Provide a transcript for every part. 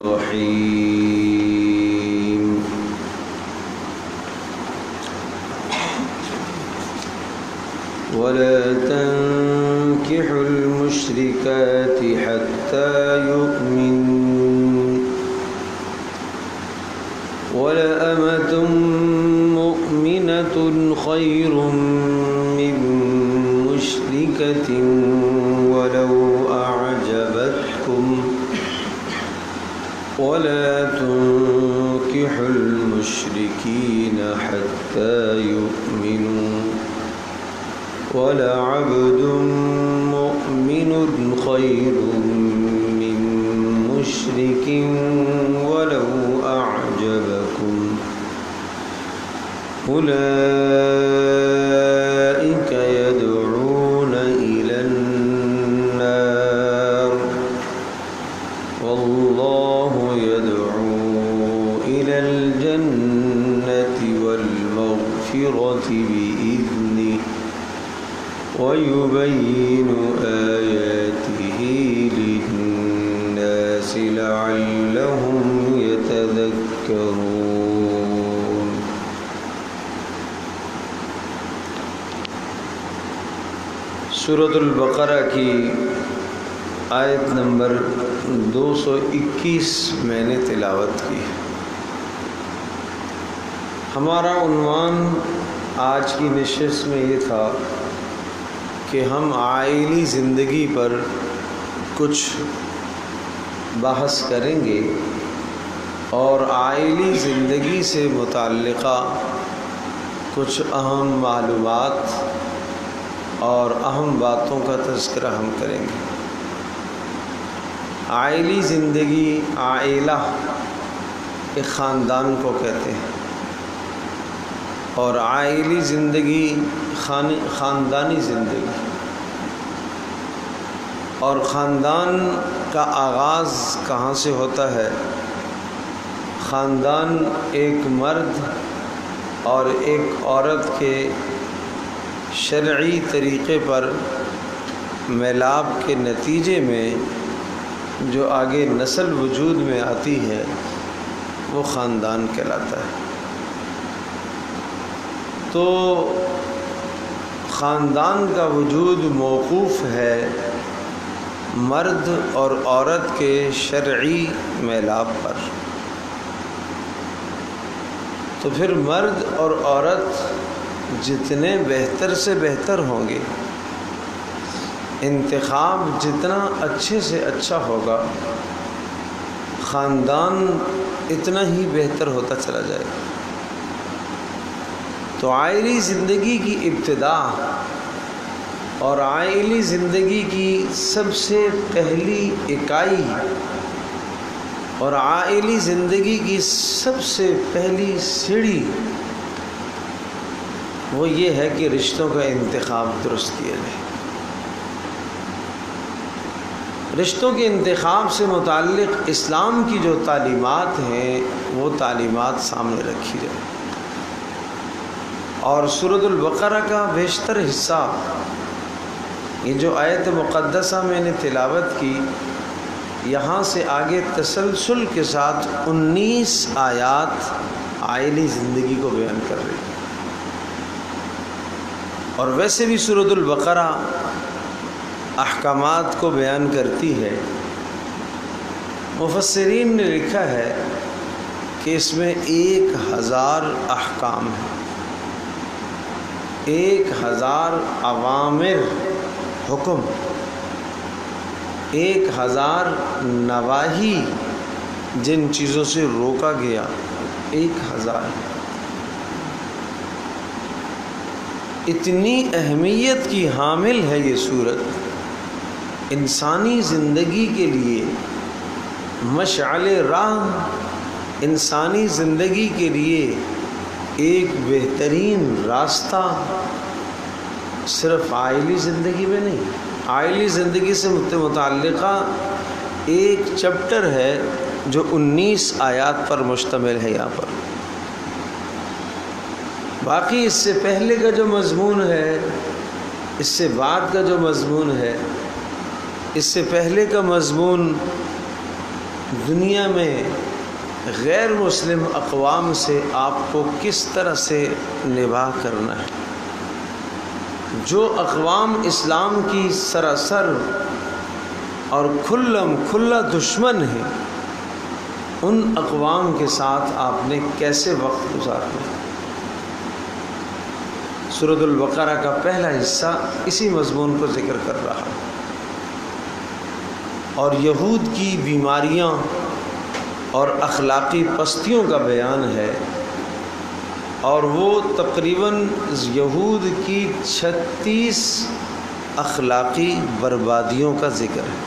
الرحيم ولا تنكحوا المشركات حتى يؤمنوا ولأمة مؤمنة خير من مشركة ولو أعجبتكم ولا تنكحوا المشركين حتى يؤمنوا ولعبد مؤمن خير من مشرك ولو أعجبكم أولئك يدعون إلى النار والله يدعو إلى الجنة والمغفرة بإذنه ويبين آياته للناس لعلهم يتذكرون۔ سورۃ البقرہ کی آیت نمبر 221 میں نے تلاوت کی ہے۔ ہمارا عنوان آج کی نشست میں یہ تھا کہ ہم عائلی زندگی پر کچھ بحث کریں گے اور عائلی زندگی سے متعلقہ کچھ اہم معلومات اور اہم باتوں کا تذکرہ ہم کریں گے۔ عائلی زندگی، عائلہ ایک خاندان کو کہتے ہیں، اور عائلی زندگی خاندانی زندگی، اور خاندان کا آغاز کہاں سے ہوتا ہے؟ خاندان ایک مرد اور ایک عورت کے شرعی طریقے پر میلاب کے نتیجے میں جو آگے نسل وجود میں آتی ہے وہ خاندان کہلاتا ہے۔ تو خاندان کا وجود موقوف ہے مرد اور عورت کے شرعی میلاب پر۔ تو پھر مرد اور عورت جتنے بہتر سے بہتر ہوں گے، انتخاب جتنا اچھے سے اچھا ہوگا، خاندان اتنا ہی بہتر ہوتا چلا جائے گا۔ تو عائلی زندگی کی ابتدا اور عائلی زندگی کی سب سے پہلی اکائی اور عائلی زندگی کی سب سے پہلی سیڑھی وہ یہ ہے کہ رشتوں کا انتخاب درست کیا جائے۔ رشتوں کے انتخاب سے متعلق اسلام کی جو تعلیمات ہیں وہ تعلیمات سامنے رکھی جائے، اور سورۃ البقرہ کا بیشتر حصہ، یہ جو آیت مقدسہ میں نے تلاوت کی، یہاں سے آگے تسلسل کے ساتھ 19 آیات عائلی زندگی کو بیان کر رہی ہیں۔ اور ویسے بھی سورۃ البقرہ احکامات کو بیان کرتی ہے۔ مفسرین نے لکھا ہے کہ اس میں 1000 احکام ہیں، 1000 اوامر حکم، 1000 نواہی جن چیزوں سے روکا گیا، 1000۔ اتنی اہمیت کی حامل ہے یہ سورت، انسانی زندگی کے لیے مشعل راہ، انسانی زندگی کے لیے ایک بہترین راستہ صرف عائلی زندگی میں نہیں، عائلی زندگی سے متعلقہ ایک چپٹر ہے جو 19 آیات پر مشتمل ہے یہاں پر۔ باقی اس سے پہلے کا جو مضمون ہے، اس سے بعد کا جو مضمون ہے، اس سے پہلے کا مضمون دنیا میں غیر مسلم اقوام سے آپ کو کس طرح سے نباہ کرنا ہے۔ جو اقوام اسلام کی سراسر اور کھلم کھلا دشمن ہیں، ان اقوام کے ساتھ آپ نے کیسے وقت گزارنا ہے۔ سورۃ البقرہ کا پہلا حصہ اسی مضمون کو ذکر کر رہا ہے، اور یہود کی بیماریاں اور اخلاقی پستیوں کا بیان ہے، اور وہ تقریباً یہود کی 36 اخلاقی بربادیوں کا ذکر ہے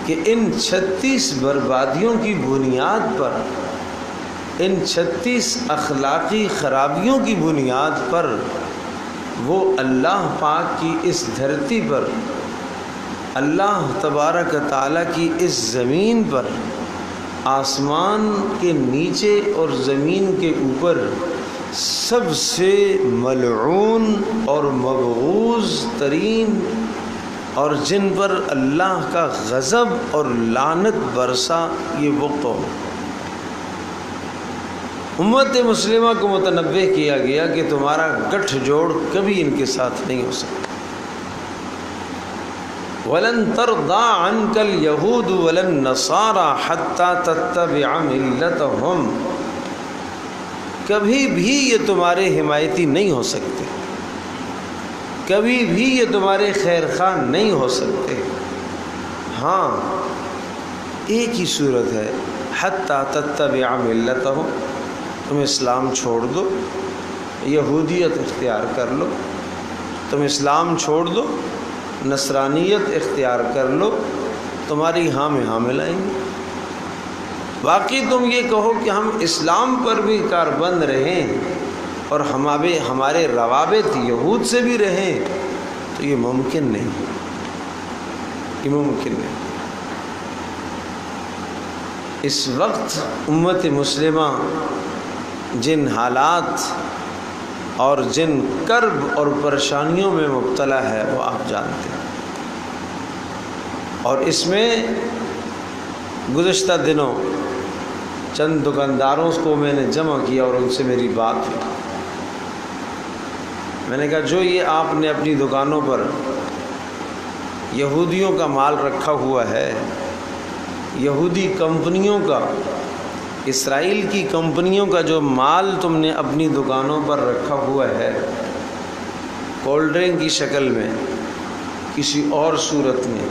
کہ ان 36 بربادیوں کی بنیاد پر، ان 36 اخلاقی خرابیوں کی بنیاد پر وہ اللہ پاک کی اس دھرتی پر، اللہ تبارک تعالیٰ کی اس زمین پر، آسمان کے نیچے اور زمین کے اوپر سب سے ملعون اور مبغوض ترین، اور جن پر اللہ کا غضب اور لعنت برسا، یہ وہ قوم۔ امت مسلمہ کو متنبہ کیا گیا کہ تمہارا گٹھ جوڑ کبھی ان کے ساتھ نہیں ہو سکتا۔ وَلَن تَرْضَىٰ عَنْكَ الْيَهُودُ وَلَا النَّصَارَىٰ حَتَّىٰ تَتَّبِعَ مِلَّتَهُمْ، کبھی بھی یہ تمہارے حمایتی نہیں ہو سکتے، کبھی بھی یہ تمہارے خیر خواہ نہیں ہو سکتے۔ ہاں، ایک ہی صورت ہے، حَتَّىٰ تَتَّبِعَ مِلَّتَهُمْ، تم اسلام چھوڑ دو، یہودیت اختیار کر لو، تم اسلام چھوڑ دو، نصرانیت اختیار کر لو، تمہاری ہاں میں ہاں ملائیں گے۔ باقی تم یہ کہو کہ ہم اسلام پر بھی کاربند رہیں اور ہمارے روابط یہود سے بھی رہیں، تو یہ ممکن نہیں، یہ ممکن نہیں۔ اس وقت امت مسلمہ جن حالات اور جن کرب اور پریشانیوں میں مبتلا ہے وہ آپ جانتے ہیں، اور اس میں گزشتہ دنوں چند دکانداروں کو میں نے جمع کیا اور ان سے میری بات ہوئی۔ میں نے کہا جو یہ آپ نے اپنی دکانوں پر یہودیوں کا مال رکھا ہوا ہے، یہودی کمپنیوں کا، اسرائیل کی کمپنیوں کا جو مال تم نے اپنی دکانوں پر رکھا ہوا ہے، کولڈ ڈرنک کی شکل میں، کسی اور صورت میں،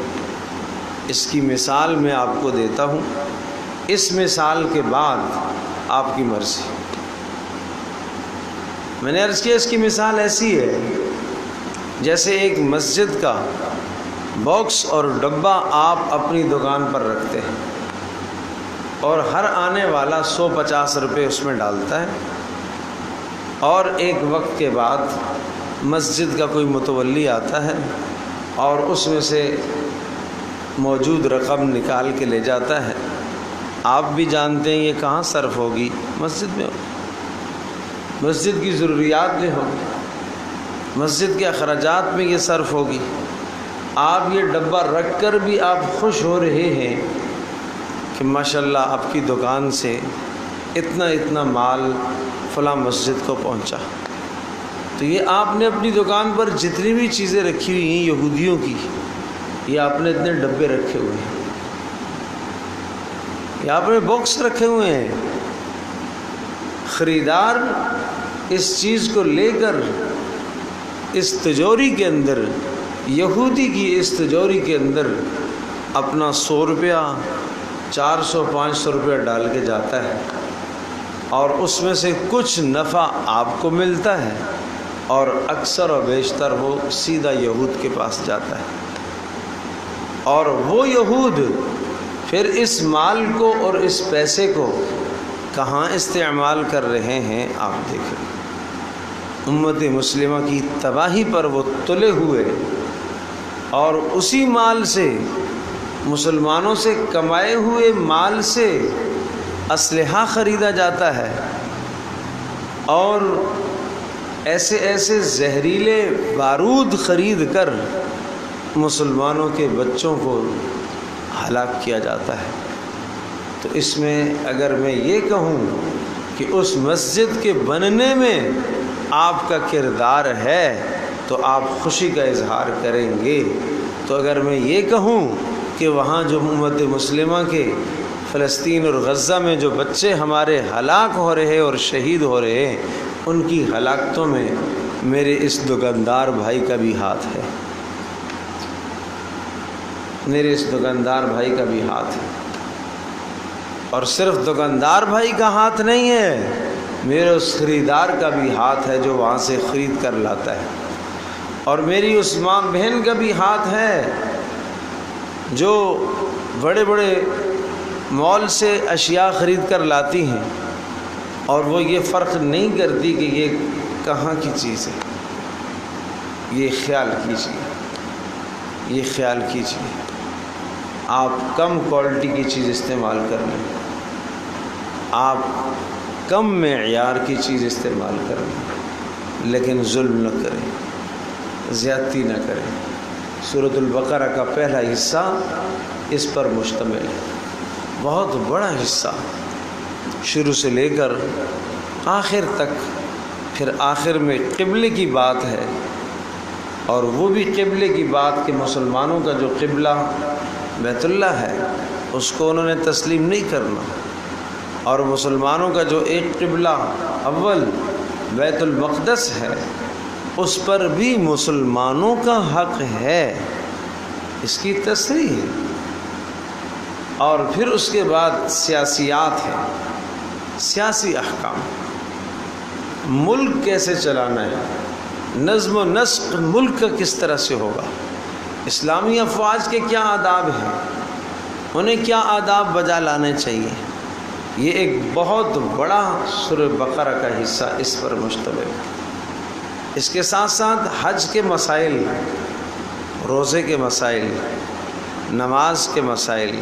اس کی مثال میں آپ کو دیتا ہوں، اس مثال کے بعد آپ کی مرضی۔ میں نے عرض کیا اس کی مثال ایسی ہے جیسے ایک مسجد کا باکس اور ڈبہ آپ اپنی دکان پر رکھتے ہیں، اور ہر آنے والا 150 روپے اس میں ڈالتا ہے، اور ایک وقت کے بعد مسجد کا کوئی متولی آتا ہے اور اس میں سے موجود رقم نکال کے لے جاتا ہے۔ آپ بھی جانتے ہیں یہ کہاں صرف ہوگی؟ مسجد میں ہوگی، مسجد کی ضروریات میں ہوگی، مسجد کے اخراجات میں یہ صرف ہوگی۔ آپ یہ ڈبہ رکھ کر بھی آپ خوش ہو رہے ہیں کہ ماشاءاللہ آپ کی دکان سے اتنا اتنا مال فلاں مسجد کو پہنچا۔ تو یہ آپ نے اپنی دکان پر جتنی بھی چیزیں رکھی ہوئی ہیں یہودیوں کی، یہ آپ نے اتنے ڈبے رکھے ہوئے ہیں، یہ آپ نے باکس رکھے ہوئے ہیں۔ خریدار اس چیز کو لے کر اس تجوری کے اندر، یہودی کی اس تجوری کے اندر اپنا 100 روپیہ 400 500 روپیہ ڈال کے جاتا ہے، اور اس میں سے کچھ نفع آپ کو ملتا ہے، اور اکثر و بیشتر وہ سیدھا یہود کے پاس جاتا ہے، اور وہ یہود پھر اس مال کو اور اس پیسے کو کہاں استعمال کر رہے ہیں آپ دیکھیں۔ امت مسلمہ کی تباہی پر وہ تلے ہوئے، اور اسی مال سے، مسلمانوں سے کمائے ہوئے مال سے اسلحہ خریدا جاتا ہے، اور ایسے ایسے زہریلے بارود خرید کر مسلمانوں کے بچوں کو ہلاک کیا جاتا ہے۔ تو اس میں اگر میں یہ کہوں کہ اس مسجد کے بننے میں آپ کا کردار ہے تو آپ خوشی کا اظہار کریں گے۔ تو اگر میں یہ کہوں کہ وہاں جو امت مسلمہ کے فلسطین اور غزہ میں جو بچے ہمارے ہلاک ہو رہے اور شہید ہو رہے ہیں، ان کی ہلاکتوں میں میرے اس دکاندار بھائی کا بھی ہاتھ ہے، میرے اس دکاندار بھائی کا بھی ہاتھ ہے۔ اور صرف دکاندار بھائی کا ہاتھ نہیں ہے، میرے اس خریدار کا بھی ہاتھ ہے جو وہاں سے خرید کر لاتا ہے، اور میری اس ماں بہن کا بھی ہاتھ ہے جو بڑے بڑے مال سے اشیاء خرید کر لاتی ہیں، اور وہ یہ فرق نہیں کرتی کہ یہ کہاں کی چیز ہے۔ یہ خیال کیجیے، یہ خیال کیجیے، آپ کم کوالٹی کی چیز استعمال کر لیں، آپ کم معیار کی چیز استعمال کریں، لیکن ظلم نہ کریں، زیادتی نہ کریں۔ سورۃ البقرہ کا پہلا حصہ اس پر مشتمل ہے، بہت بڑا حصہ، شروع سے لے کر آخر تک۔ پھر آخر میں قبلے کی بات ہے، اور وہ بھی قبلے کی بات کہ مسلمانوں کا جو قبلہ بیت اللہ ہے اس کو انہوں نے تسلیم نہیں کرنا، اور مسلمانوں کا جو ایک قبلہ اول بیت المقدس ہے اس پر بھی مسلمانوں کا حق ہے، اس کی تصریح ہے۔ اور پھر اس کے بعد سیاسیات ہے، سیاسی احکام، ملک کیسے چلانا ہے، نظم و نسق ملک کا کس طرح سے ہوگا، اسلامی افواج کے کیا آداب ہیں، انہیں کیا آداب بجا لانے چاہیے۔ یہ ایک بہت بڑا سورہ بقرہ کا حصہ اس پر مشتمل ہے۔ اس کے ساتھ ساتھ حج کے مسائل، روزے کے مسائل، نماز کے مسائل،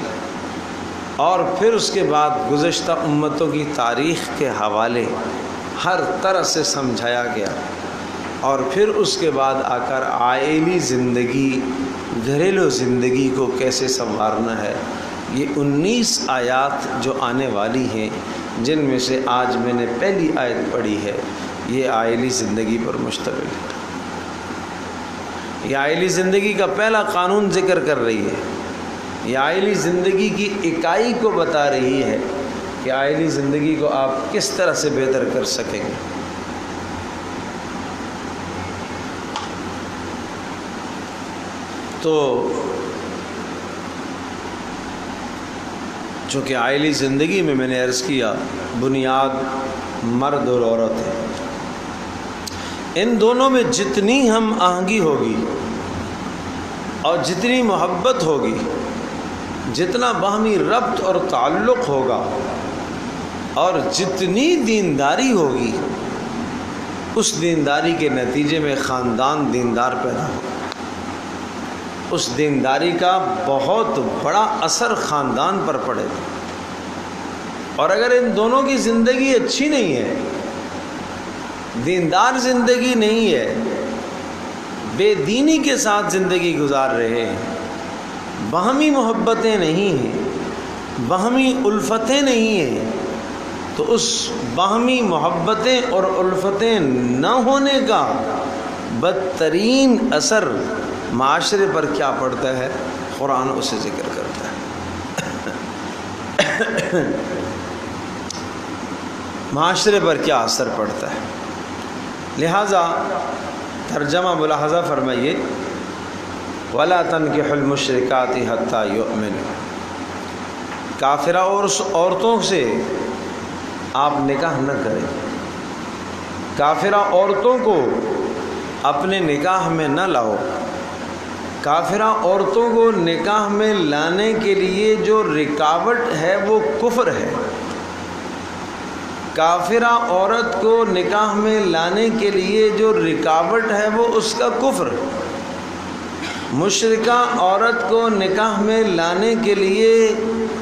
اور پھر اس کے بعد گزشتہ امتوں کی تاریخ کے حوالے ہر طرح سے سمجھایا گیا، اور پھر اس کے بعد آ کر عائلی زندگی، گھریلو زندگی کو کیسے سنوارنا ہے۔ یہ 19 آیات جو آنے والی ہیں، جن میں سے آج میں نے پہلی آیت پڑھی ہے، یہ عائلی زندگی پر مشتمل ہے۔ یہ عائلی زندگی کا پہلا قانون ذکر کر رہی ہے، یہ عائلی زندگی کی اکائی کو بتا رہی ہے کہ عائلی زندگی کو آپ کس طرح سے بہتر کر سکیں گے۔ تو چونکہ عائلی زندگی میں نے عرض کیا بنیاد مرد اور عورت ہے، ان دونوں میں جتنی ہم آہنگی ہوگی اور جتنی محبت ہوگی، جتنا باہمی ربط اور تعلق ہوگا، اور جتنی دینداری ہوگی، اس دینداری کے نتیجے میں خاندان دیندار پیدا ہوگا، اس دینداری کا بہت بڑا اثر خاندان پر پڑے گا۔ اور اگر ان دونوں کی زندگی اچھی نہیں ہے، دیندار زندگی نہیں ہے، بے دینی کے ساتھ زندگی گزار رہے ہیں، باہمی محبتیں نہیں ہیں، باہمی الفتیں نہیں ہیں، تو اس باہمی محبتیں اور الفتیں نہ ہونے کا بدترین اثر معاشرے پر کیا پڑتا ہے، قرآن اسے ذکر کرتا ہے۔ معاشرے پر کیا اثر پڑتا ہے، لہٰذا ترجمہ ملاحظہ فرمائیے، وَلَا تَنْكِحُوا الْمُشْرِكَاتِ حَتَّى يُؤْمِنُوا، کافرہ عورتوں سے آپ نکاح نہ کریں، کافرہ عورتوں کو اپنے نکاح میں نہ لاؤ۔ کافرہ عورتوں کو نکاح میں لانے کے لیے جو رکاوٹ ہے وہ کفر ہے۔ کافرہ عورت کو نکاح میں لانے کے لیے جو رکاوٹ ہے وہ اس کا کفر، مشرکہ عورت کو نکاح میں لانے کے لیے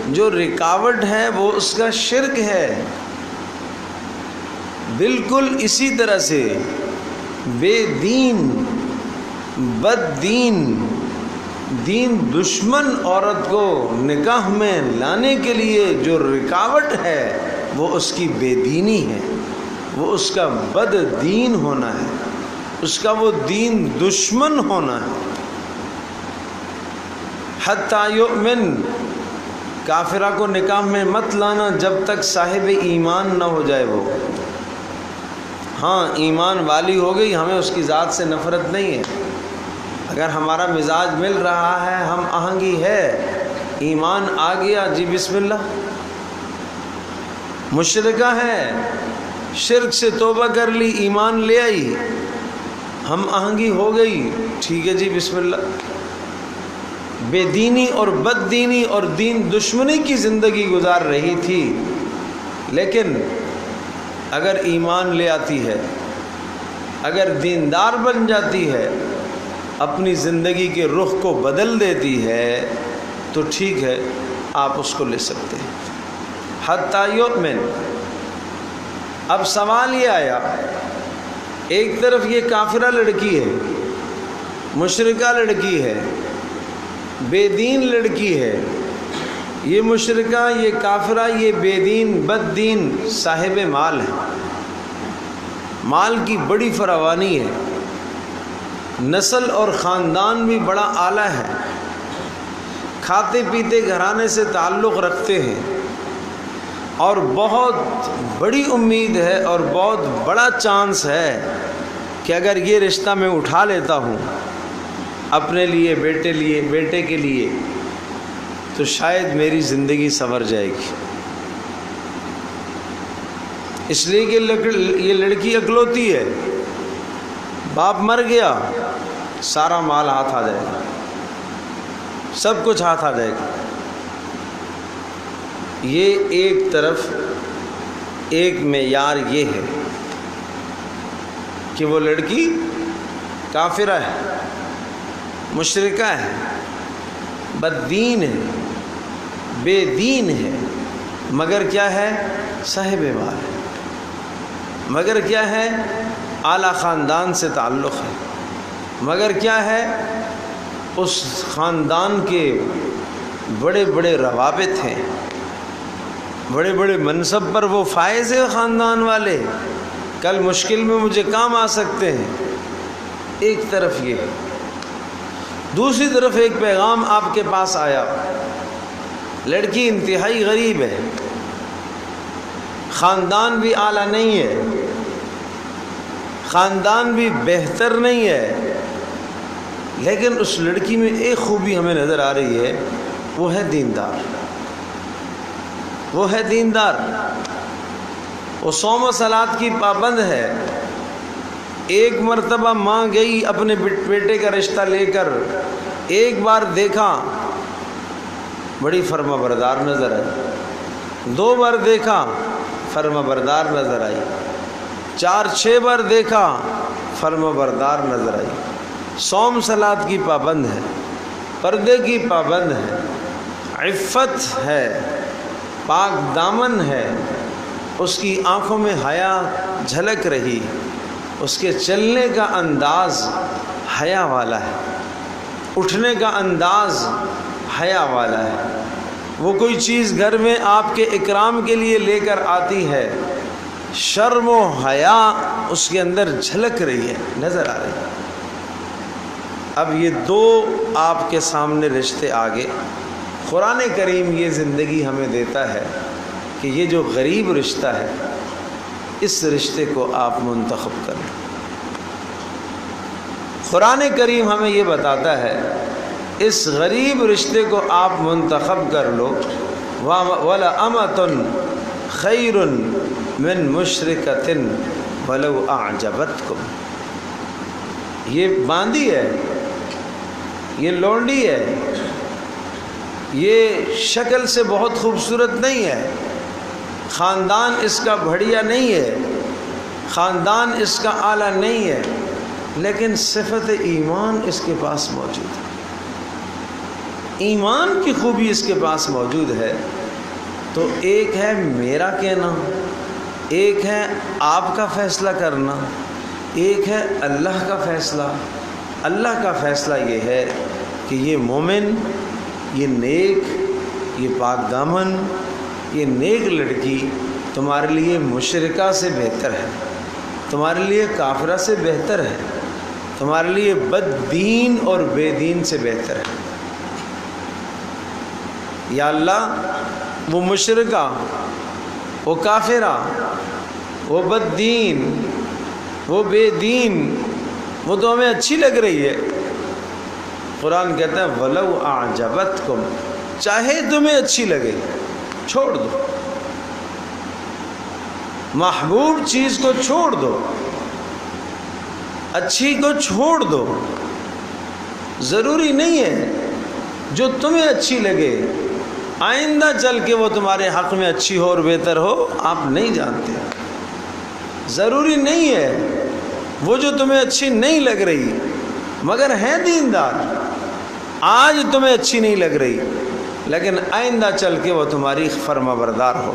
جو رکاوٹ ہے وہ اس کا شرک ہے۔ بالکل اسی طرح سے بے دین، بد دین، دین دشمن عورت کو نکاح میں لانے کے لیے جو رکاوٹ ہے وہ اس کی بے دینی ہے، وہ اس کا بد دین ہونا ہے، اس کا وہ دین دشمن ہونا ہے۔ حتیٰ یؤمن، کافرہ کو نکاح میں مت لانا جب تک صاحب ایمان نہ ہو جائے وہ۔ ہاں ایمان والی ہو گئی، ہمیں اس کی ذات سے نفرت نہیں ہے، اگر ہمارا مزاج مل رہا ہے، ہم آہنگی ہے، ایمان آ گیا، جی بسم اللہ۔ مشرکہ ہے، شرک سے توبہ کر لی، ایمان لے آئی، ہم آہنگی ہو گئی، ٹھیک ہے جی بسم اللہ۔ بے دینی اور بد دینی اور دین دشمنی کی زندگی گزار رہی تھی، لیکن اگر ایمان لے آتی ہے، اگر دیندار بن جاتی ہے، اپنی زندگی کے رخ کو بدل دیتی ہے تو ٹھیک ہے، آپ اس کو لے سکتے ہیں۔ حتیٰ یؤمن۔ اب سوال یہ آیا، ایک طرف یہ کافرہ لڑکی ہے، مشرکہ لڑکی ہے، بے دین لڑکی ہے، یہ مشرکہ، یہ کافرہ، یہ بے دین بد دین صاحب مال ہے، مال کی بڑی فراوانی ہے، نسل اور خاندان بھی بڑا اعلیٰ ہے، کھاتے پیتے گھرانے سے تعلق رکھتے ہیں، اور بہت بڑی امید ہے اور بہت بڑا چانس ہے کہ اگر یہ رشتہ میں اٹھا لیتا ہوں اپنے لیے، بیٹے کے لیے، تو شاید میری زندگی سنور جائے گی، اس لیے کہ یہ لڑکی اکلوتی ہے، باپ مر گیا، سارا مال ہاتھ آ جائے گا، سب کچھ ہاتھ آ جائے گا۔ یہ ایک طرف ایک معیار یہ ہے کہ وہ لڑکی کافرہ ہے، مشرکہ ہے، بددین ہے، بے دین ہے، مگر کیا ہے؟ صاحب مال ہے، مگر کیا ہے؟ اعلیٰ خاندان سے تعلق ہے، مگر کیا ہے؟ اس خاندان کے بڑے بڑے روابط ہیں، بڑے بڑے منصب پر وہ فائز ہے، خاندان والے کل مشکل میں مجھے کام آ سکتے ہیں۔ ایک طرف یہ، دوسری طرف ایک پیغام آپ کے پاس آیا، لڑکی انتہائی غریب ہے، خاندان بھی اعلیٰ نہیں ہے، خاندان بھی بہتر نہیں ہے، لیکن اس لڑکی میں ایک خوبی ہمیں نظر آ رہی ہے، وہ ہے دیندار، وہ ہے دیندار، وہ صوم و صلات کی پابند ہے۔ ایک مرتبہ ماں گئی اپنے بیٹے کا رشتہ لے کر، ایک بار دیکھا بڑی فرما بردار نظر آئی، دو بار دیکھا فرما بردار نظر آئی، 4-6 بار دیکھا فرما بردار نظر آئی، صوم صلات کی پابند ہے، پردے کی پابند ہے، عفت ہے، پاک دامن ہے، اس کی آنکھوں میں حیا جھلک رہی، اس کے چلنے کا انداز حیا والا ہے، اٹھنے کا انداز حیا والا ہے، وہ کوئی چیز گھر میں آپ کے اکرام کے لیے لے کر آتی ہے، شرم و حیا اس کے اندر جھلک رہی ہے، نظر آ رہی ہے۔ اب یہ دو آپ کے سامنے رشتے آگے، قرآن کریم یہ زندگی ہمیں دیتا ہے کہ یہ جو غریب رشتہ ہے اس رشتے کو آپ منتخب کر لیں۔ قرآن کریم ہمیں یہ بتاتا ہے اس غریب رشتے کو آپ منتخب کر لو، وَلَأَمَةٌ خَيْرٌ مِّن مُشْرِكَةٍ وَلَوْ أَعْجَبَتْكُمْ۔ یہ باندی ہے، یہ لونڈی ہے، یہ شکل سے بہت خوبصورت نہیں ہے، خاندان اس کا بڑھیا نہیں ہے، خاندان اس کا اعلیٰ نہیں ہے، لیکن صفت ایمان اس کے پاس موجود ہے، ایمان کی خوبی اس کے پاس موجود ہے۔ تو ایک ہے میرا کہنا، ایک ہے آپ کا فیصلہ کرنا، ایک ہے اللہ کا فیصلہ۔ اللہ کا فیصلہ یہ ہے کہ یہ مومن، یہ نیک، یہ پاک دامن، یہ نیک لڑکی تمہارے لیے مشرکہ سے بہتر ہے، تمہارے لیے کافرہ سے بہتر ہے، تمہارے لیے بد دین اور بے دین سے بہتر ہے۔ یا اللہ وہ مشرکہ، وہ کافرہ، وہ بد دین، وہ بے دین، وہ تو ہمیں اچھی لگ رہی ہے۔ قرآن کہتا ہے وَلَوْ أَعْجَبَتْكُمْ، چاہے تمہیں اچھی لگے چھوڑ دو، محبوب چیز کو چھوڑ دو، اچھی کو چھوڑ دو۔ ضروری نہیں ہے جو تمہیں اچھی لگے آئندہ چل کے وہ تمہارے حق میں اچھی ہو اور بہتر ہو، آپ نہیں جانتے۔ ضروری نہیں ہے وہ جو تمہیں اچھی نہیں لگ رہی مگر ہے دیندار، آج تمہیں اچھی نہیں لگ رہی لیکن آئندہ چل کے وہ تمہاری فرما بردار ہو۔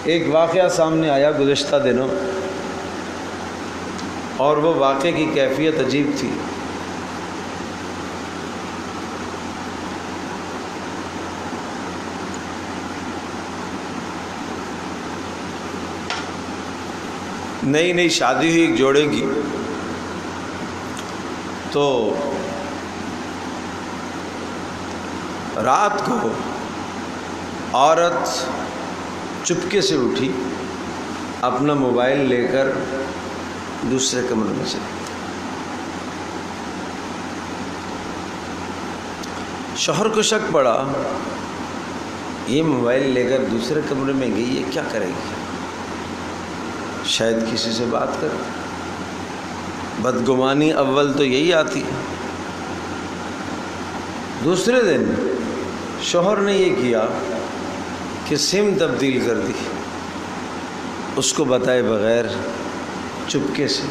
ایک واقعہ سامنے آیا گزشتہ دنوں، اور وہ واقعے کی کیفیت عجیب تھی۔ نئی نئی شادی ہوئی ایک جوڑے کی، تو رات کو عورت چپکے سے اٹھی، اپنا موبائل لے کر دوسرے کمرے میں چلی۔ شوہر کو شک پڑا، یہ موبائل لے کر دوسرے کمرے میں گئی، یہ کیا کرے گی؟ شاید کسی سے بات کر۔ بدگمانی اول تو یہی آتی ہے۔ دوسرے دن شوہر نے یہ کیا کہ سم تبدیل کر دی، اس کو بتائے بغیر چپکے سے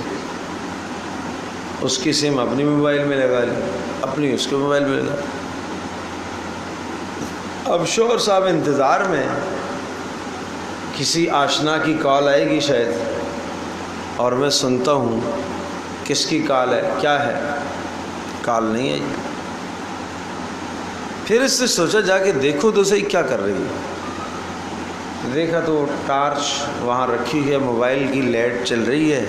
اس کی سم اپنی موبائل میں لگا لی، اپنی اس کے موبائل میں لگا۔ اب شوہر صاحب انتظار میں، کسی آشنا کی کال آئے گی شاید، اور میں سنتا ہوں کس کی کال ہے، کیا ہے، کال نہیں آئی۔ پھر اس سے سوچا جا کے دیکھو تو صحیح کیا کر رہی ہے۔ دیکھا تو ٹارچ وہاں رکھی ہے، موبائل کی لائٹ چل رہی ہے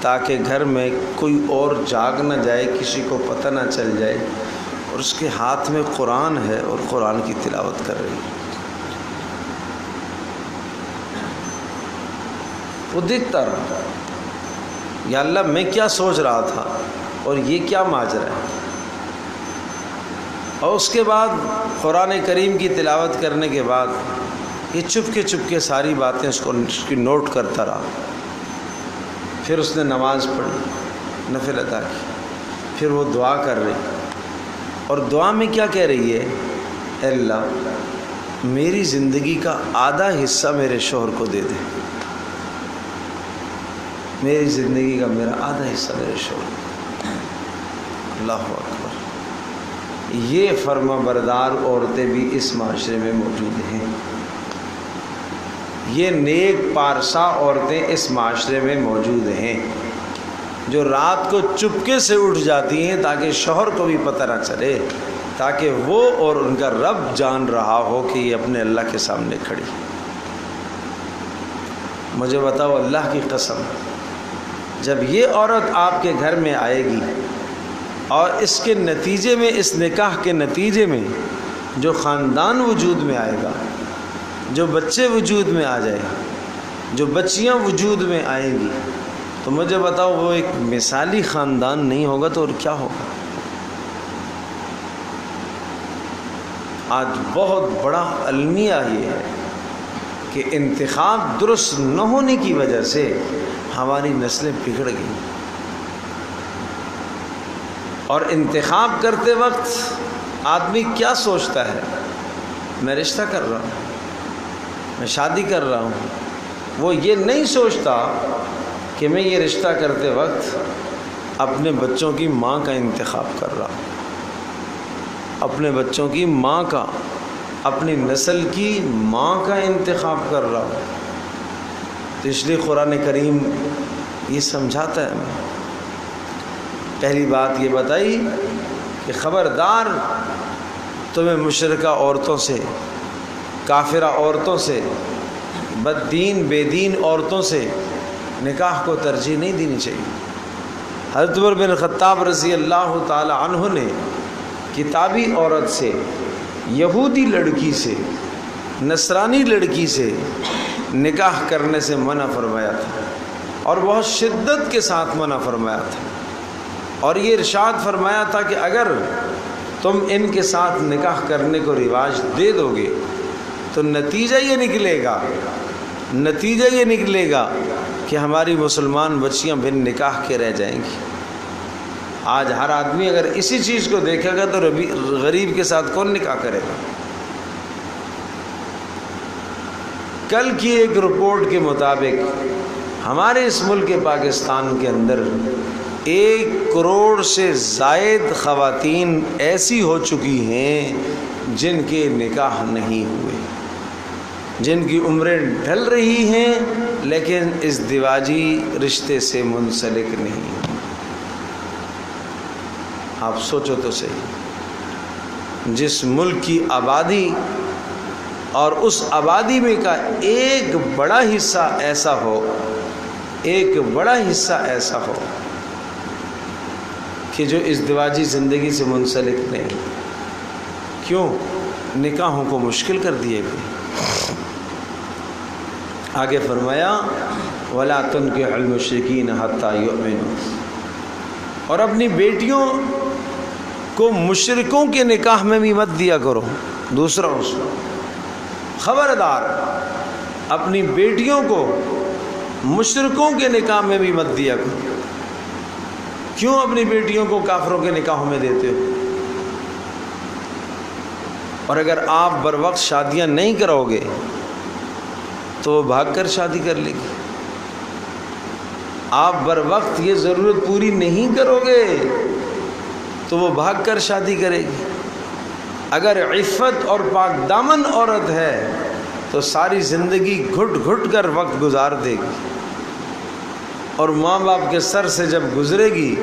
تاکہ گھر میں کوئی اور جاگ نہ جائے، کسی کو پتہ نہ چل جائے، اور اس کے ہاتھ میں قرآن ہے اور قرآن کی تلاوت کر رہی ہے۔ وہ دیکھتا رہا، یا اللہ میں کیا سوچ رہا تھا اور یہ کیا ماجرا ہے۔ اور اس کے بعد قرآن کریم کی تلاوت کرنے کے بعد یہ چپ کے ساری باتیں اس کی نوٹ کرتا رہا۔ پھر اس نے نماز پڑھی، نفل ادا کی، پھر وہ دعا کر رہی، اور دعا میں کیا کہہ رہی ہے، اے اللہ میری زندگی کا آدھا حصہ میرے شوہر کو دے دے، میری زندگی کا میرا آدھا حصہ میرے شوہر کو۔ اللہ اکبر۔ یہ فرما بردار عورتیں بھی اس معاشرے میں موجود ہیں، یہ نیک پارسا عورتیں اس معاشرے میں موجود ہیں، جو رات کو چپکے سے اٹھ جاتی ہیں تاکہ شوہر کو بھی پتہ نہ چلے، تاکہ وہ اور ان کا رب جان رہا ہو کہ یہ اپنے اللہ کے سامنے کھڑی۔ مجھے بتاؤ اللہ کی قسم، جب یہ عورت آپ کے گھر میں آئے گی اور اس کے نتیجے میں، اس نکاح کے نتیجے میں جو خاندان وجود میں آئے گا، جو بچے وجود میں آ جائے، جو بچیاں وجود میں آئیں گی، تو مجھے بتاؤ وہ ایک مثالی خاندان نہیں ہوگا تو اور کیا ہوگا؟ آج بہت بڑا المیہ یہ ہے کہ انتخاب درست نہ ہونے کی وجہ سے ہماری نسلیں بگڑ گئیں، اور انتخاب کرتے وقت آدمی کیا سوچتا ہے، میں رشتہ کر رہا ہوں، میں شادی کر رہا ہوں، وہ یہ نہیں سوچتا کہ میں یہ رشتہ کرتے وقت اپنے بچوں کی ماں کا انتخاب کر رہا ہوں، اپنے بچوں کی ماں کا، اپنی نسل کی ماں کا انتخاب کر رہا ہوں۔ تو اس لیے قرآن کریم یہ سمجھاتا ہے ہمیں۔ پہلی بات یہ بتائی کہ خبردار تمہیں مشرکہ عورتوں سے، کافرہ عورتوں سے، بد دین بے دین عورتوں سے نکاح کو ترجیح نہیں دینی چاہیے۔ حضرت عمر بن خطاب رضی اللہ تعالی عنہ نے کتابی عورت سے، یہودی لڑکی سے، نصرانی لڑکی سے نکاح کرنے سے منع فرمایا تھا، اور بہت شدت کے ساتھ منع فرمایا تھا، اور یہ ارشاد فرمایا تھا کہ اگر تم ان کے ساتھ نکاح کرنے کو رواج دے دو گے تو نتیجہ یہ نکلے گا کہ ہماری مسلمان بچیاں بن نکاح کے رہ جائیں گی۔ آج ہر آدمی اگر اسی چیز کو دیکھے گا تو غریب کے ساتھ کون نکاح کرے گا؟ کل کی ایک رپورٹ کے مطابق ہمارے اس ملک پاکستان کے اندر 1 کروڑ سے زائد خواتین ایسی ہو چکی ہیں جن کے نکاح نہیں ہوئے، جن کی عمریں ڈھل رہی ہیں لیکن ازدواجی رشتے سے منسلک نہیں۔ آپ سوچو تو صحیح، جس ملک کی آبادی اور اس آبادی میں کا ایک بڑا حصہ ایسا ہو کہ جو ازدواجی زندگی سے منسلک نہیں، کیوں؟ نکاحوں کو مشکل کر دیے گئے۔ آگے فرمایا وَلَا تُنْكِحُوا الْمُشْرِكِينَ حَتَّى يُؤْمِنُوا، اور اپنی بیٹیوں کو مشرکوں کے نکاح میں بھی مت دیا کرو۔ دوسرا اصول، خبردار اپنی بیٹیوں کو مشرکوں کے نکاح میں بھی مت دیا کرو۔ کیوں اپنی بیٹیوں کو کافروں کے نکاحوں میں دیتے ہو؟ اور اگر آپ بر وقت شادیاں نہیں کرو گے تو وہ بھاگ کر شادی کر لے گی۔ آپ بر وقت یہ ضرورت پوری نہیں کرو گے تو وہ بھاگ کر شادی کرے گی۔ اگر عفت اور پاک دامن عورت ہے تو ساری زندگی گھٹ گھٹ کر وقت گزار دے گی، اور ماں باپ کے سر سے جب گزرے گی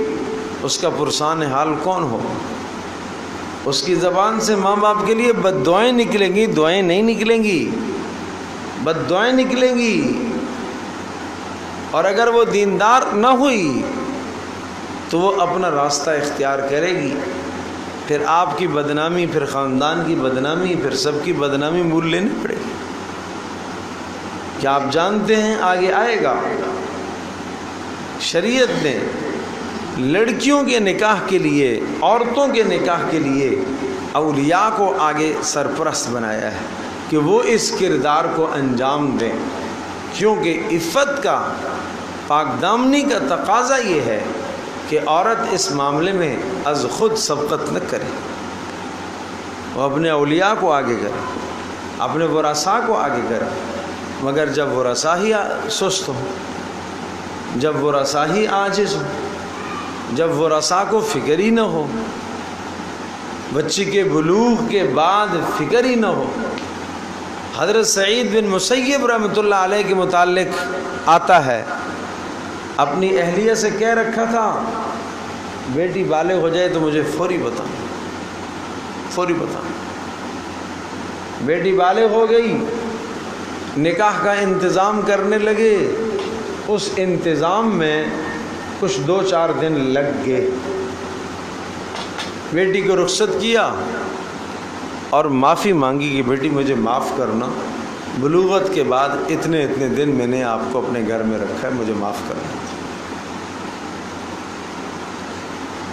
اس کا پرسان حال کون ہو؟ اس کی زبان سے ماں باپ کے لیے بد دعائیں نکلیں گی، دعائیں نہیں نکلیں گی، بد دعائیں نکلیں گی۔ اور اگر وہ دیندار نہ ہوئی تو وہ اپنا راستہ اختیار کرے گی، پھر آپ کی بدنامی، پھر خاندان کی بدنامی، پھر سب کی بدنامی مول لینے پڑے گی۔ کیا آپ جانتے ہیں آگے آئے گا شریعت نے لڑکیوں کے نکاح کے لیے، عورتوں کے نکاح کے لیے اولیاء کو آگے سرپرست بنایا ہے کہ وہ اس کردار کو انجام دیں، کیونکہ عفت کا، پاک دامنی کا تقاضا یہ ہے کہ عورت اس معاملے میں از خود سبقت نہ کرے، وہ اپنے اولیاء کو آگے کرے، اپنے ورثاء کو آگے کرے۔ مگر جب ورثاء ہی سست ہو، جب ورثاء ہی عاجز ہو، جب ورثاء کو فکر ہی نہ ہو، بچی کے بلوغ کے بعد فکر ہی نہ ہو۔ حضرت سعید بن مسیب رحمۃ اللہ علیہ کے متعلق آتا ہے، اپنی اہلیہ سے کہہ رکھا تھا بیٹی بالغ ہو جائے تو مجھے فوری بتا۔ بیٹی بالغ ہو گئی، نکاح کا انتظام کرنے لگے، اس انتظام میں کچھ 2-4 دن لگ گئے۔ بیٹی کو رخصت کیا اور معافی مانگی کہ بیٹی مجھے معاف کرنا، بلوغت کے بعد اتنے دن میں نے آپ کو اپنے گھر میں رکھا ہے، مجھے معاف کرنا۔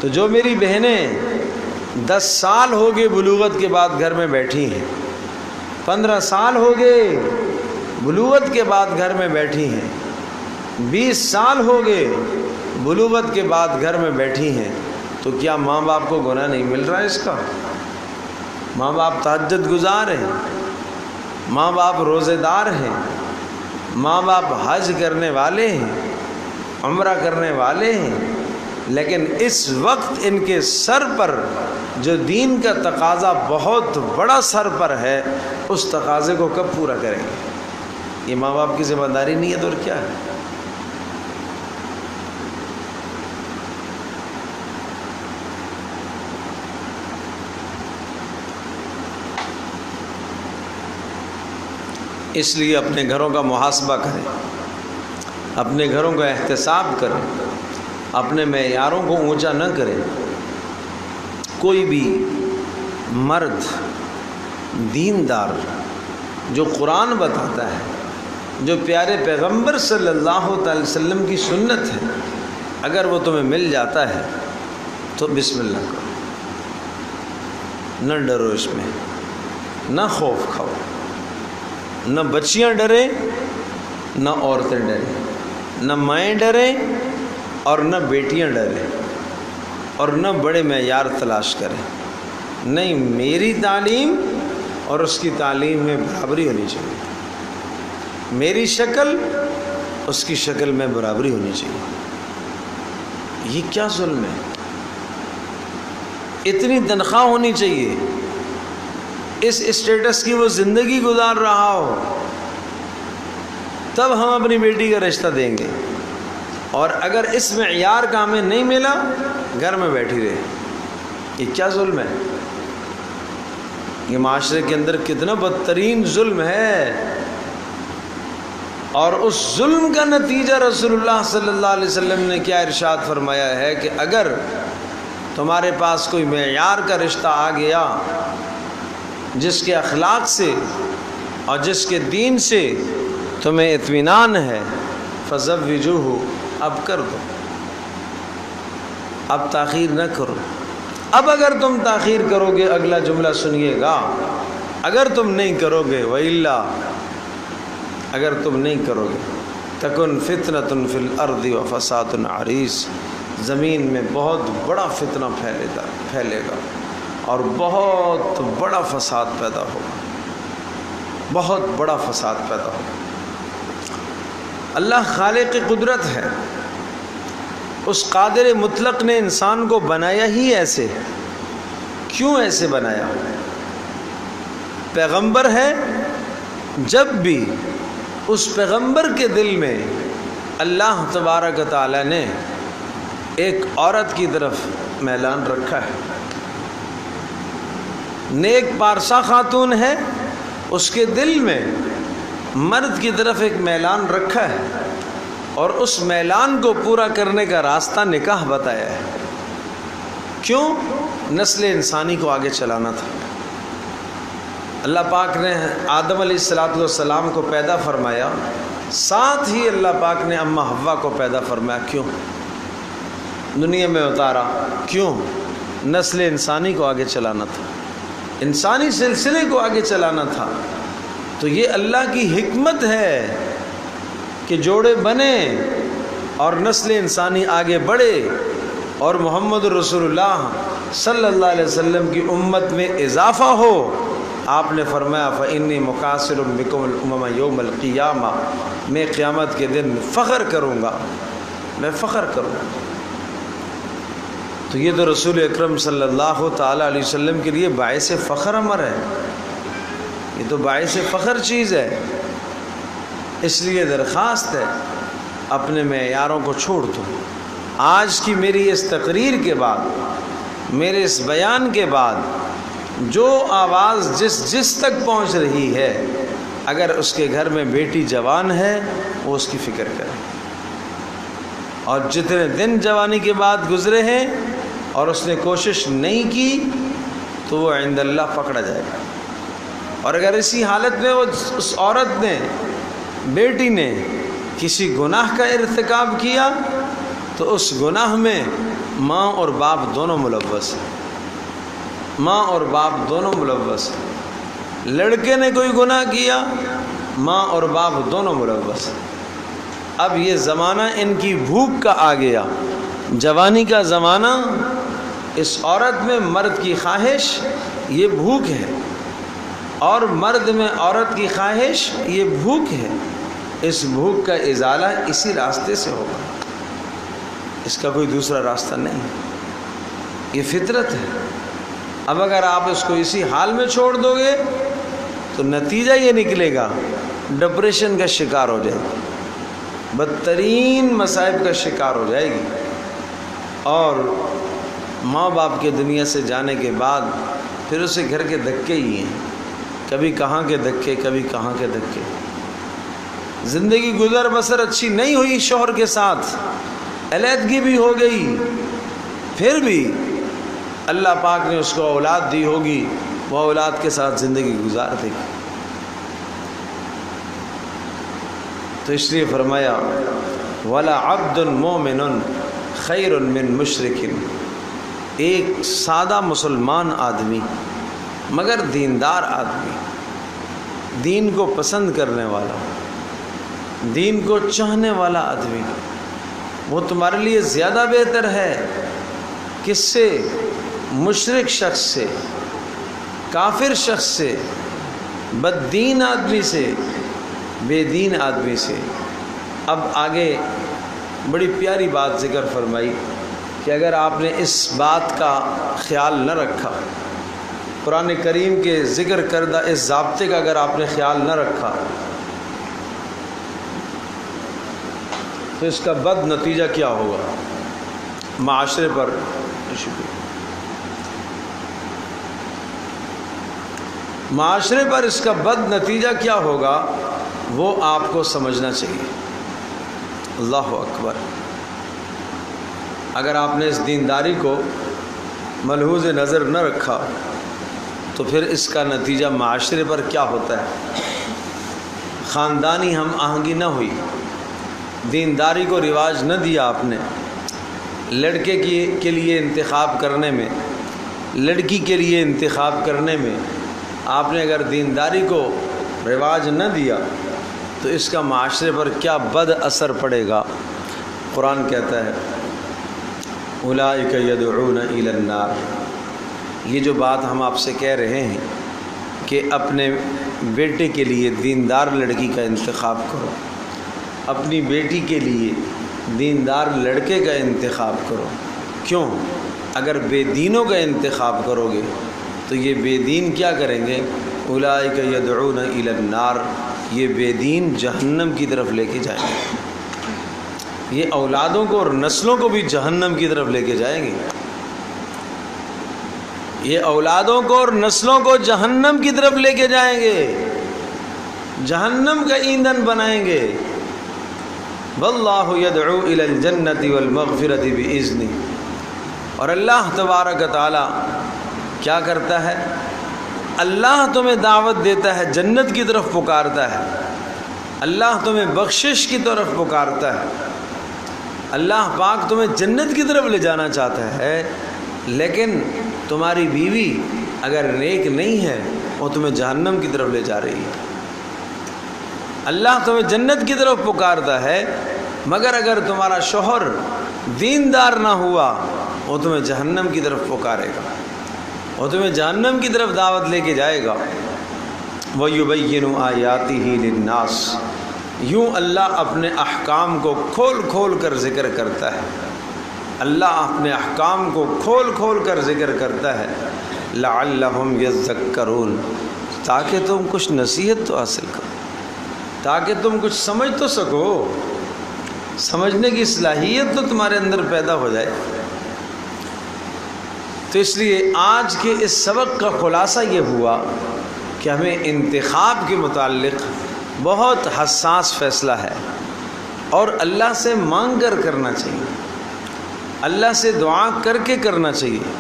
تو جو میری بہنیں 10 سال ہو گئے بلوغت کے بعد گھر میں بیٹھی ہیں، 15 سال ہو گئے بلوغت کے بعد گھر میں بیٹھی ہیں، 20 سال ہو گئے بلوغت کے بعد گھر میں بیٹھی ہیں، تو کیا ماں باپ کو گناہ نہیں مل رہا ہے اس کا؟ ماں باپ تہجد گزار ہیں، ماں باپ روزے دار ہیں، ماں باپ حج کرنے والے ہیں، عمرہ کرنے والے ہیں، لیکن اس وقت ان کے سر پر جو دین کا تقاضا بہت بڑا سر پر ہے، اس تقاضے کو کب پورا کریں گے؟ یہ ماں باپ کی ذمہ داری نہیں ہے تو اور کیا ہے؟ اس لیے اپنے گھروں کا محاسبہ کریں، اپنے گھروں کا احتساب کریں، اپنے معیاروں کو اونچا نہ کریں۔ کوئی بھی مرد دیندار جو قرآن بتاتا ہے، جو پیارے پیغمبر صلی اللہ تعالی وسلم کی سنت ہے، اگر وہ تمہیں مل جاتا ہے تو بسم اللہ کرو، نہ ڈرو اس میں، نہ خوف کھاؤ، نہ بچیاں ڈریں، نہ عورتیں ڈریں، نہ مائیں ڈریں اور نہ بیٹیاں ڈریں، اور نہ بڑے معیار تلاش کریں۔ نہیں، میری تعلیم اور اس کی تعلیم میں برابری ہونی چاہیے، میری شکل اس کی شکل میں برابری ہونی چاہیے۔ یہ کیا ظلم ہے؟ اتنی تنخواہ ہونی چاہیے، اس اسٹیٹس کی وہ زندگی گزار رہا ہو، تب ہم اپنی بیٹی کا رشتہ دیں گے، اور اگر اس معیار کا ہمیں نہیں ملا، گھر میں بیٹھی رہے۔ یہ کیا ظلم ہے؟ یہ معاشرے کے اندر کتنا بدترین ظلم ہے، اور اس ظلم کا نتیجہ رسول اللہ صلی اللہ علیہ وسلم نے کیا ارشاد فرمایا ہے کہ اگر تمہارے پاس کوئی معیار کا رشتہ آ گیا جس کے اخلاق سے اور جس کے دین سے تمہیں اطمینان ہے، فزوجوہ، اب کر دو، اب تاخیر نہ کرو۔ اب اگر تم تاخیر کرو گے، اگلا جملہ سنیے گا، اگر تم نہیں کرو گے، وَإِلَّا، اگر تم نہیں کرو گے، تَكُنْ فِتْنَةٌ فِي الْأَرْضِ وَفَسَادٌ عَرِيضٌ، زمین میں بہت بڑا فتنہ پھیلے گا اور بہت بڑا فساد پیدا ہوگا، بہت بڑا فساد پیدا ہوگا۔ اللہ خالق قدرت ہے، اس قادر مطلق نے انسان کو بنایا ہی ایسے۔ کیوں ایسے بنایا؟ پیغمبر ہے، جب بھی اس پیغمبر کے دل میں اللہ تبارک و تعالی نے ایک عورت کی طرف میلان رکھا ہے، نیک پارسا خاتون ہے، اس کے دل میں مرد کی طرف ایک میلان رکھا ہے، اور اس میلان کو پورا کرنے کا راستہ نکاح بتایا ہے۔ کیوں؟ نسل انسانی کو آگے چلانا تھا۔ اللہ پاک نے آدم علیہ السلام کو پیدا فرمایا، ساتھ ہی اللہ پاک نے اماں حوا کو پیدا فرمایا۔ کیوں دنیا میں اتارا؟ کیوں؟ نسل انسانی کو آگے چلانا تھا، انسانی سلسلے کو آگے چلانا تھا۔ تو یہ اللہ کی حکمت ہے کہ جوڑے بنے اور نسل انسانی آگے بڑھے، اور محمد رسول اللہ صلی اللہ علیہ وسلم کی امت میں اضافہ ہو۔ آپ نے فرمایا فَإِنِّي مُكَاثِرٌ بِكُمُ الْأُمَمَ يَوْمَ الْقِيَامَةِ، میں قیامت کے دن فخر کروں گا، میں فخر کروں گا۔ تو یہ تو رسول اکرم صلی اللہ تعالی علیہ وسلم کے لیے باعث فخر امر ہے، یہ تو باعث فخر چیز ہے۔ اس لیے درخواست ہے، اپنے معیاروں کو چھوڑ دو۔ آج کی میری اس تقریر کے بعد، میرے اس بیان کے بعد، جو آواز جس تک پہنچ رہی ہے، اگر اس کے گھر میں بیٹی جوان ہے، وہ اس کی فکر کرے، اور جتنے دن جوانی کے بعد گزرے ہیں اور اس نے کوشش نہیں کی، تو وہ عند اللہ پکڑا جائے گا۔ اور اگر اسی حالت میں اس عورت نے، بیٹی نے کسی گناہ کا ارتکاب کیا، تو اس گناہ میں ماں اور باپ دونوں ملوث ہیں، ماں اور باپ دونوں ملوث ہیں۔ لڑکے نے کوئی گناہ کیا، ماں اور باپ دونوں ملوث ہیں۔ اب یہ زمانہ ان کی بھوک کا آ گیا، جوانی کا زمانہ۔ اس عورت میں مرد کی خواہش، یہ بھوک ہے، اور مرد میں عورت کی خواہش، یہ بھوک ہے۔ اس بھوک کا ازالہ اسی راستے سے ہوگا، اس کا کوئی دوسرا راستہ نہیں، یہ فطرت ہے۔ اب اگر آپ اس کو اسی حال میں چھوڑ دو گے تو نتیجہ یہ نکلے گا، ڈپریشن کا شکار ہو جائے گی، بدترین مصائب کا شکار ہو جائے گی، اور ماں باپ کے دنیا سے جانے کے بعد پھر اسے گھر کے دھکے ہی ہیں، کبھی کہاں کے دھکے، کبھی کہاں کے دھکے. زندگی گزر بسر اچھی نہیں ہوئی، شوہر کے ساتھ علیحدگی بھی ہو گئی، پھر بھی اللہ پاک نے اس کو اولاد دی ہوگی، وہ اولاد کے ساتھ زندگی گزار دے گی. تو اس لیے فرمایا وَلَا عَبْدٌ مُؤْمِنٌ خَيْرٌ مِّن مُشْرِكٍ، ایک سادہ مسلمان آدمی مگر دیندار آدمی، دین کو پسند کرنے والا، دین کو چاہنے والا آدمی، وہ تمہارے لیے زیادہ بہتر ہے کس سے؟ مشرک شخص سے، کافر شخص سے، بددین آدمی سے، بے دین آدمی سے. اب آگے بڑی پیاری بات ذکر فرمائی کہ اگر آپ نے اس بات کا خیال نہ رکھا، قرآن کریم کے ذکر کردہ اس ضابطے کا اگر آپ نے خیال نہ رکھا، تو اس کا بد نتیجہ کیا ہوگا معاشرے پر؟ معاشرے پر اس کا بد نتیجہ کیا ہوگا وہ آپ کو سمجھنا چاہیے. اللہ اکبر. اگر آپ نے اس دینداری کو ملحوظ نظر نہ رکھا تو پھر اس کا نتیجہ معاشرے پر کیا ہوتا ہے؟ خاندانی ہم آہنگی نہ ہوئی، دینداری کو رواج نہ دیا آپ نے، لڑکے کے لیے انتخاب کرنے میں، لڑکی کے لیے انتخاب کرنے میں آپ نے اگر دینداری کو رواج نہ دیا تو اس کا معاشرے پر کیا بد اثر پڑے گا. قرآن کہتا ہے اولئک یدعون الی النار. یہ جو بات ہم آپ سے کہہ رہے ہیں کہ اپنے بیٹے کے لیے دیندار لڑکی کا انتخاب کرو، اپنی بیٹی کے لیے دیندار لڑکے کا انتخاب کرو. کیوں؟ اگر بے دینوں کا انتخاب کرو گے تو یہ بے دین کیا کریں گے؟ اولئک یدعون الی النار، یہ بے دین جہنم کی طرف لے کے جائیں گے. یہ اولادوں کو اور نسلوں کو بھی جہنم کی طرف لے کے جائیں گے. یہ اولادوں کو اور نسلوں کو جہنم کی طرف لے کے جائیں گے، جہنم کا ایندھن بنائیں گے. واللہ یدعو الی الجنۃ والمغفرۃ بإذنہ. اور اللہ تبارک تعالی کیا کرتا ہے؟ اللہ تمہیں دعوت دیتا ہے، جنت کی طرف پکارتا ہے، اللہ تمہیں بخشش کی طرف پکارتا ہے، اللہ پاک تمہیں جنت کی طرف لے جانا چاہتا ہے. لیکن تمہاری بیوی اگر نیک نہیں ہے وہ تمہیں جہنم کی طرف لے جا رہی ہے. اللہ تمہیں جنت کی طرف پکارتا ہے، مگر اگر تمہارا شوہر دیندار نہ ہوا وہ تمہیں جہنم کی طرف پکارے گا، وہ تمہیں جہنم کی طرف دعوت لے کے جائے گا. وَيُبَيِّنُ آیَاتِهِ لِلنَّاسِ. یوں اللہ اپنے احکام کو کھول کھول کر ذکر کرتا ہے، اللہ اپنے احکام کو کھول کھول کر ذکر کرتا ہے. لَعَلَّهُمْ يَذَّكَّرُونَ، تاکہ تم کچھ نصیحت تو حاصل کرو، تاکہ تم کچھ سمجھ تو سکو، سمجھنے کی صلاحیت تو تمہارے اندر پیدا ہو جائے. تو اس لیے آج کے اس سبق کا خلاصہ یہ ہوا کہ ہمیں انتخاب کے متعلق بہت حساس فیصلہ ہے اور اللہ سے مانگ کر کرنا چاہیے، اللہ سے دعا کر کے کرنا چاہیے،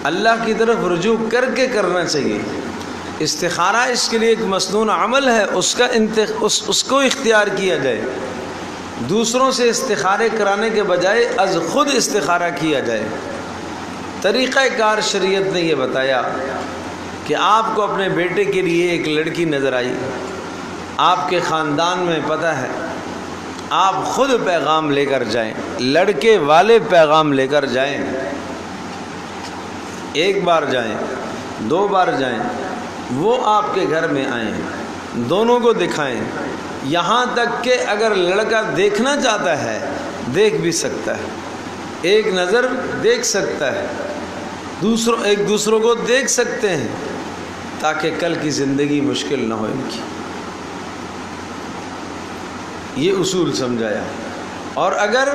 اللہ کی طرف رجوع کر کے کرنا چاہیے. استخارہ اس کے لیے ایک مسنون عمل ہے، اس کو اختیار کیا جائے. دوسروں سے استخارے کرانے کے بجائے از خود استخارہ کیا جائے. طریقہ کار شریعت نے یہ بتایا کہ آپ کو اپنے بیٹے کے لیے ایک لڑکی نظر آئی، آپ کے خاندان میں پتہ ہے، آپ خود پیغام لے کر جائیں، لڑکے والے پیغام لے کر جائیں. ایک بار جائیں، دو بار جائیں، وہ آپ کے گھر میں آئیں، دونوں کو دکھائیں. یہاں تک کہ اگر لڑکا دیکھنا چاہتا ہے دیکھ بھی سکتا ہے، ایک نظر دیکھ سکتا ہے، ایک دوسروں کو دیکھ سکتے ہیں، تاکہ کل کی زندگی مشکل نہ ہو ان کی. یہ اصول سمجھایا. اور اگر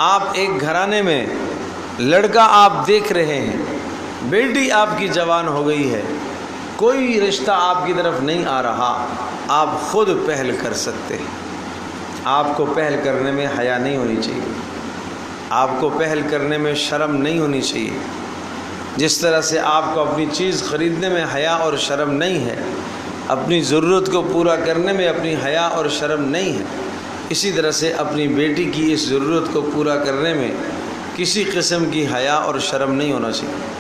آپ ایک گھرانے میں لڑکا آپ دیکھ رہے ہیں، بیٹی آپ کی جوان ہو گئی ہے، کوئی رشتہ آپ کی طرف نہیں آ رہا، آپ خود پہل کر سکتے ہیں۔ آپ کو پہل کرنے میں حیا نہیں ہونی چاہیے، آپ کو پہل کرنے میں شرم نہیں ہونی چاہیے۔ جس طرح سے آپ کو اپنی چیز خریدنے میں حیا اور شرم نہیں ہے، اپنی ضرورت کو پورا کرنے میں اپنی حیا اور شرم نہیں ہے، اسی طرح سے اپنی بیٹی کی اس ضرورت کو پورا کرنے میں کسی قسم کی حیا اور شرم نہیں ہونا چاہیے۔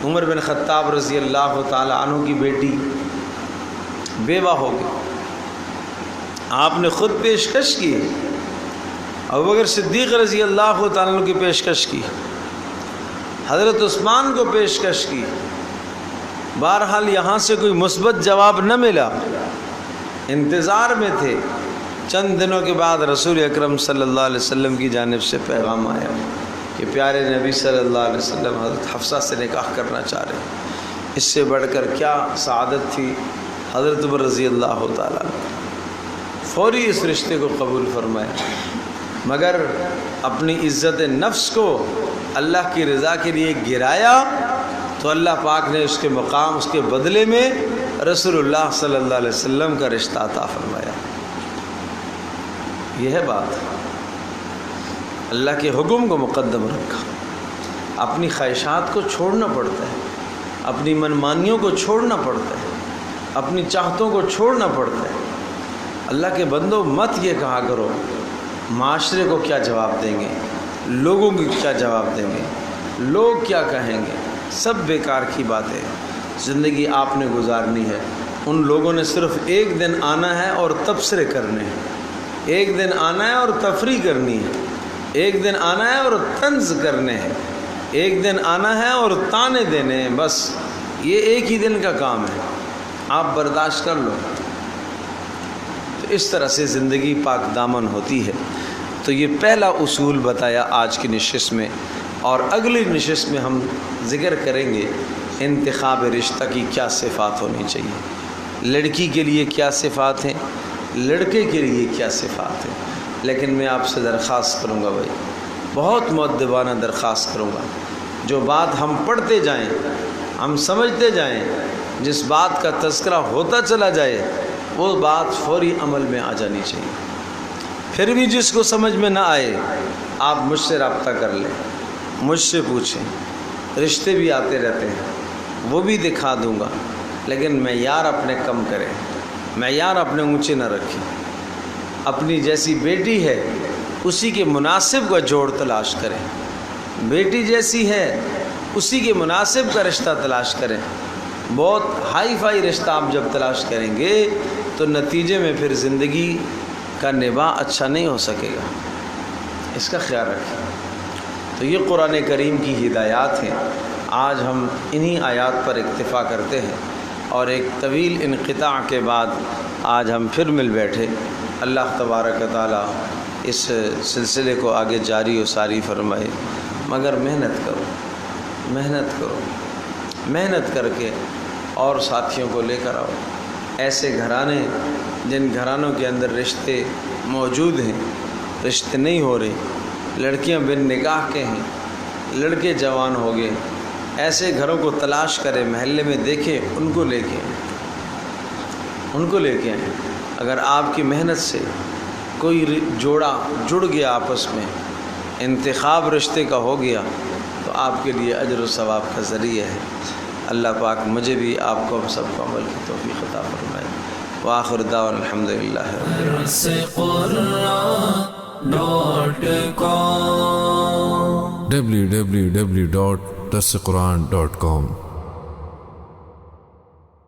عمر بن خطاب رضی اللہ تعالی عنہ کی بیٹی بیوہ ہو گئی، آپ نے خود پیشکش کی، ابوبکر صدیق رضی اللہ تعالیٰ عنہ کی پیشکش کی، حضرت عثمان کو پیشکش کی، بہرحال یہاں سے کوئی مثبت جواب نہ ملا، انتظار میں تھے۔ چند دنوں کے بعد رسول اکرم صلی اللہ علیہ وسلم کی جانب سے پیغام آیا کہ پیارے نبی صلی اللہ علیہ وسلم حضرت حفصہ سے نکاح کرنا چاہ رہے ہیں۔ اس سے بڑھ کر کیا سعادت تھی حضرت عمر رضی اللہ تعالیٰ عنہ، فوری اس رشتے کو قبول فرمایا، مگر اپنی عزت نفس کو اللہ کی رضا کے لیے گرایا تو اللہ پاک نے اس کے مقام، اس کے بدلے میں رسول اللہ صلی اللہ علیہ وسلم کا رشتہ عطا فرمایا۔ یہ ہے بات، اللہ کے حکم کو مقدم رکھا، اپنی خواہشات کو چھوڑنا پڑتا ہے، اپنی منمانیوں کو چھوڑنا پڑتا ہے، اپنی چاہتوں کو چھوڑنا پڑتا ہے۔ اللہ کے بندو مت یہ کہا کرو معاشرے کو کیا جواب دیں گے، لوگوں کو کیا جواب دیں گے، لوگ کیا کہیں گے، سب بیکار کی باتیں۔ زندگی آپ نے گزارنی ہے، ان لوگوں نے صرف ایک دن آنا ہے اور تبصرے کرنے ہیں، ایک دن آنا ہے اور تفریح کرنی ہے، ایک دن آنا ہے اور طنز کرنے ہیں، ایک دن آنا ہے اور تانے دینے ہیں، بس یہ ایک ہی دن کا کام ہے، آپ برداشت کر لو۔ تو اس طرح سے زندگی پاک دامن ہوتی ہے۔ تو یہ پہلا اصول بتایا آج کی نشست میں، اور اگلی نشست میں ہم ذکر کریں گے انتخاب رشتہ کی کیا صفات ہونی چاہیے، لڑکی کے لیے کیا صفات ہیں، لڑکے کے لیے کیا صفات ہیں۔ لیکن میں آپ سے درخواست کروں گا بھائی، بہت مؤدبانہ درخواست کروں گا، جو بات ہم پڑھتے جائیں، ہم سمجھتے جائیں، جس بات کا تذکرہ ہوتا چلا جائے وہ بات فوری عمل میں آ جانی چاہیے۔ پھر بھی جس کو سمجھ میں نہ آئے آپ مجھ سے رابطہ کر لیں، مجھ سے پوچھیں، رشتے بھی آتے رہتے ہیں، وہ بھی دکھا دوں گا، لیکن معیار اپنے کم کریں، معیار اپنے اونچے نہ رکھیں۔ اپنی جیسی بیٹی ہے اسی کے مناسب کا جوڑ تلاش کریں، بیٹی جیسی ہے اسی کے مناسب کا رشتہ تلاش کریں۔ بہت ہائی فائی رشتہ آپ جب تلاش کریں گے تو نتیجے میں پھر زندگی کا نباہ اچھا نہیں ہو سکے گا، اس کا خیال رکھیں۔ تو یہ قرآن کریم کی ہدایات ہیں، آج ہم انہی آیات پر اکتفا کرتے ہیں، اور ایک طویل انقطاع کے بعد آج ہم پھر مل بیٹھے۔ اللہ تبارک و تعالیٰ اس سلسلے کو آگے جاری و ساری فرمائے، مگر محنت کرو، محنت کرو، محنت کر کے اور ساتھیوں کو لے کر آؤ۔ ایسے گھرانے جن گھرانوں کے اندر رشتے موجود ہیں، رشتے نہیں ہو رہے، لڑکیاں بن نکاح کے ہیں، لڑکے جوان ہو گئے، ایسے گھروں کو تلاش کریں، محلے میں دیکھیں، ان کو لے کے آئیں، ان کو لے کے آئیں۔ اگر آپ کی محنت سے کوئی جوڑا جڑ گیا، آپس میں انتخاب رشتے کا ہو گیا، تو آپ کے لیے اجر و ثواب کا ذریعہ ہے۔ اللہ پاک مجھے بھی آپ کو ہم سب کو عمل کی توفیق عطا فرمائے۔ وآخر دعوانا الحمدللہ www.darsequran.com